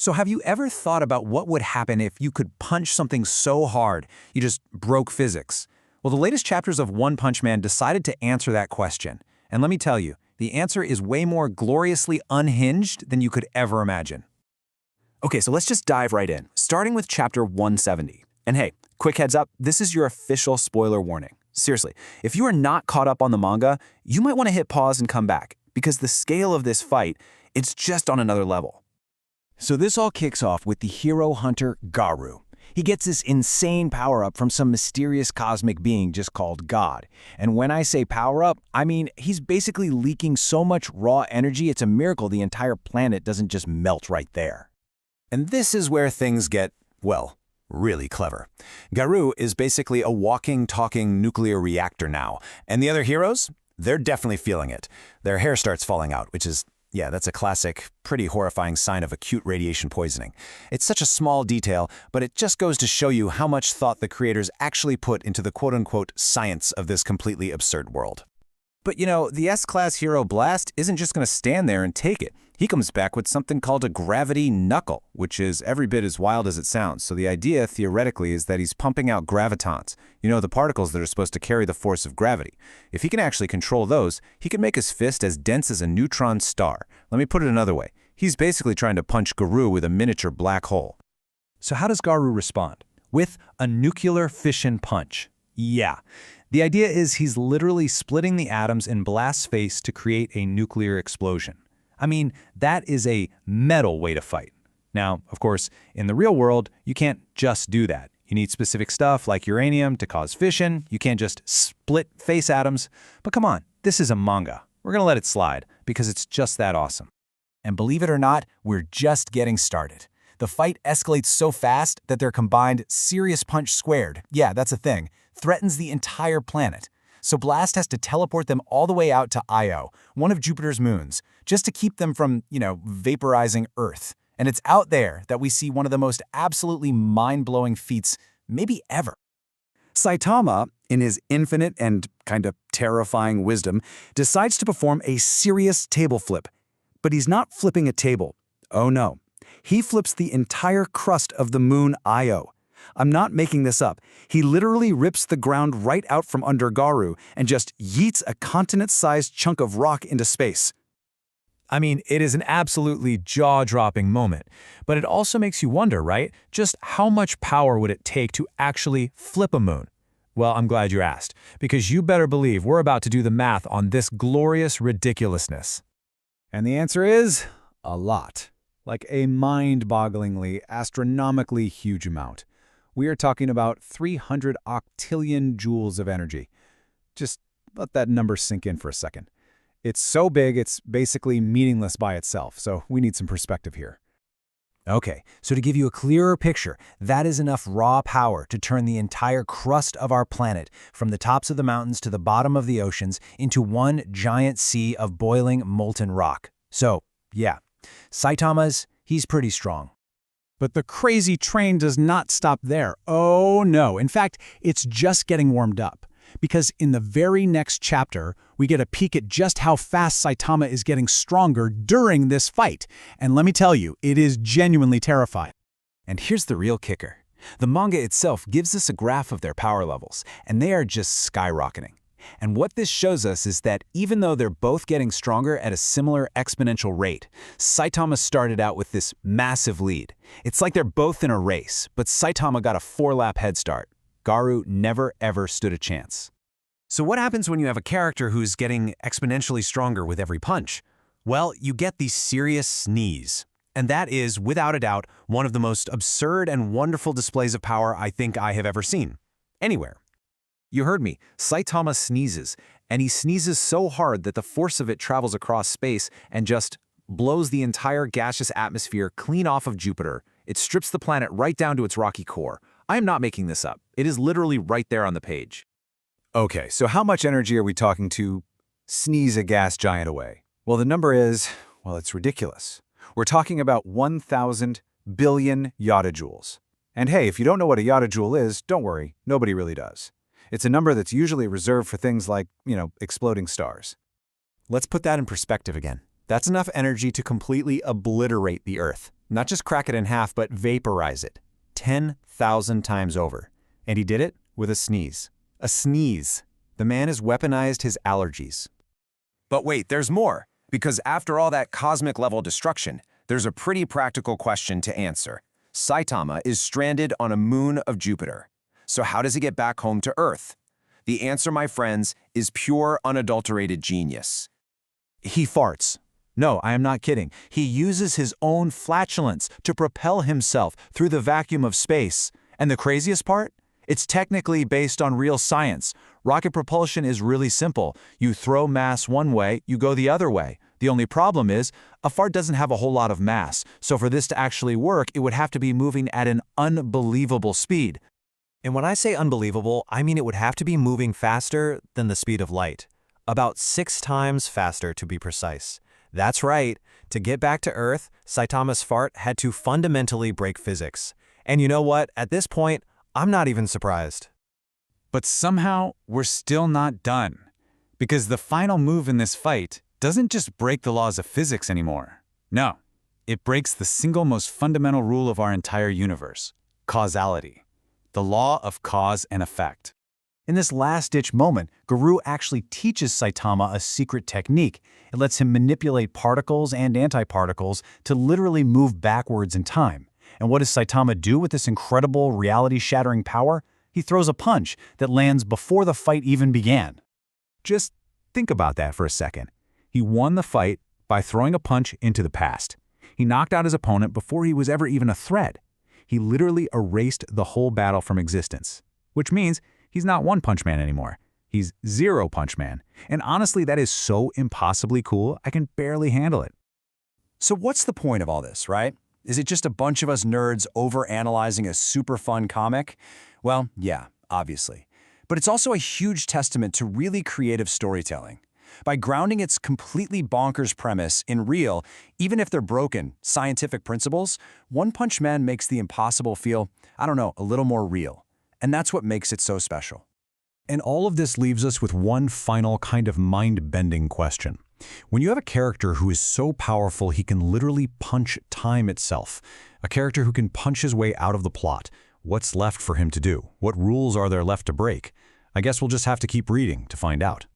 So have you ever thought about what would happen if you could punch something so hard you just broke physics? Well, the latest chapters of One Punch Man decided to answer that question. And let me tell you, the answer is way more gloriously unhinged than you could ever imagine. Okay, so let's just dive right in, starting with chapter 170. And hey, quick heads up, this is your official spoiler warning. Seriously, if you are not caught up on the manga, you might want to hit pause and come back, because the scale of this fight, it's just on another level. So this all kicks off with the hero hunter Garou. He gets this insane power-up from some mysterious cosmic being just called God. And when I say power-up, I mean he's basically leaking so much raw energy, it's a miracle the entire planet doesn't just melt right there. And this is where things get, well, really clever. Garou is basically a walking, talking nuclear reactor now. And the other heroes? They're definitely feeling it. Their hair starts falling out, which is, yeah, that's a classic, pretty horrifying sign of acute radiation poisoning. It's such a small detail, but it just goes to show you how much thought the creators actually put into the quote-unquote science of this completely absurd world. But you know, the S-Class hero Blast isn't just going to stand there and take it. He comes back with something called a gravity knuckle, which is every bit as wild as it sounds. So the idea, theoretically, is that he's pumping out gravitons. You know, the particles that are supposed to carry the force of gravity. If he can actually control those, he can make his fist as dense as a neutron star. Let me put it another way. He's basically trying to punch Garou with a miniature black hole. So how does Garou respond? With a nuclear fission punch. Yeah. The idea is he's literally splitting the atoms in Blast's face to create a nuclear explosion. I mean, that is a metal way to fight. Now, of course, in the real world, you can't just do that. You need specific stuff like uranium to cause fission. You can't just split face atoms. But come on, this is a manga. We're going to let it slide because it's just that awesome. And believe it or not, we're just getting started. The fight escalates so fast that their combined serious punch squared, yeah, that's a thing, threatens the entire planet. So Blast has to teleport them all the way out to Io, one of Jupiter's moons, just to keep them from, vaporizing Earth. And it's out there that we see one of the most absolutely mind-blowing feats maybe ever. Saitama, in his infinite and kind of terrifying wisdom, decides to perform a serious table flip. But he's not flipping a table. Oh no. He flips the entire crust of the moon Io. I'm not making this up. He literally rips the ground right out from under Garou and just yeets a continent-sized chunk of rock into space. I mean, it is an absolutely jaw-dropping moment, but it also makes you wonder, right? Just how much power would it take to actually flip a moon? Well, I'm glad you asked, because you better believe we're about to do the math on this glorious ridiculousness. And the answer is a lot. Like a mind-bogglingly, astronomically huge amount. We are talking about 300 octillion joules of energy. Just let that number sink in for a second. It's so big, it's basically meaningless by itself, so we need some perspective here. Okay, so to give you a clearer picture, that is enough raw power to turn the entire crust of our planet, from the tops of the mountains to the bottom of the oceans, into one giant sea of boiling molten rock. So, yeah, Saitama's, he's pretty strong. But the crazy train does not stop there. Oh no, in fact, it's just getting warmed up. Because in the very next chapter, we get a peek at just how fast Saitama is getting stronger during this fight. And let me tell you, it is genuinely terrifying. And here's the real kicker. The manga itself gives us a graph of their power levels, and they are just skyrocketing. And what this shows us is that even though they're both getting stronger at a similar exponential rate, Saitama started out with this massive lead. It's like they're both in a race, but Saitama got a 4-lap head start. Garou never ever stood a chance. So what happens when you have a character who's getting exponentially stronger with every punch? Well, you get the serious sneeze. And that is, without a doubt, one of the most absurd and wonderful displays of power I think I have ever seen. Anywhere. You heard me. Saitama sneezes, and he sneezes so hard that the force of it travels across space and just blows the entire gaseous atmosphere clean off of Jupiter. It strips the planet right down to its rocky core. I am not making this up. It is literally right there on the page. Okay, so how much energy are we talking to sneeze a gas giant away? Well, the number is, well, it's ridiculous. We're talking about 1,000 billion yotta-joules. And hey, if you don't know what a yotta-joule is, don't worry, nobody really does. It's a number that's usually reserved for things like, exploding stars. Let's put that in perspective again. That's enough energy to completely obliterate the Earth. Not just crack it in half, but vaporize it. 10,000 times over. And he did it with a sneeze. A sneeze. The man has weaponized his allergies. But wait, there's more. Because after all that cosmic-level destruction, there's a pretty practical question to answer. Saitama is stranded on a moon of Jupiter. So how does he get back home to Earth? The answer, my friends, is pure, unadulterated genius. He farts. No, I am not kidding. He uses his own flatulence to propel himself through the vacuum of space. And the craziest part? It's technically based on real science. Rocket propulsion is really simple. You throw mass one way, you go the other way. The only problem is, a fart doesn't have a whole lot of mass, so for this to actually work, it would have to be moving at an unbelievable speed. And when I say unbelievable, I mean it would have to be moving faster than the speed of light. About 6 times faster, to be precise. That's right. To get back to Earth, Saitama's fart had to fundamentally break physics. And you know what? At this point, I'm not even surprised. But somehow, we're still not done. Because the final move in this fight doesn't just break the laws of physics anymore. No, it breaks the single most fundamental rule of our entire universe, causality. The law of cause and effect. In this last-ditch moment, Garou actually teaches Saitama a secret technique. It lets him manipulate particles and antiparticles to literally move backwards in time. And what does Saitama do with this incredible reality-shattering power? He throws a punch that lands before the fight even began. Just think about that for a second. He won the fight by throwing a punch into the past. He knocked out his opponent before he was ever even a threat. He literally erased the whole battle from existence, which means he's not One Punch Man anymore. He's Zero Punch Man. And honestly, that is so impossibly cool, I can barely handle it. So what's the point of all this, right? Is it just a bunch of us nerds overanalyzing a super fun comic? Well, yeah, obviously. But it's also a huge testament to really creative storytelling. By grounding its completely bonkers premise in real, even if they're broken, scientific principles, One Punch Man makes the impossible feel, I don't know, a little more real. And that's what makes it so special. And all of this leaves us with one final kind of mind-bending question. When you have a character who is so powerful he can literally punch time itself, a character who can punch his way out of the plot, what's left for him to do? What rules are there left to break? I guess we'll just have to keep reading to find out.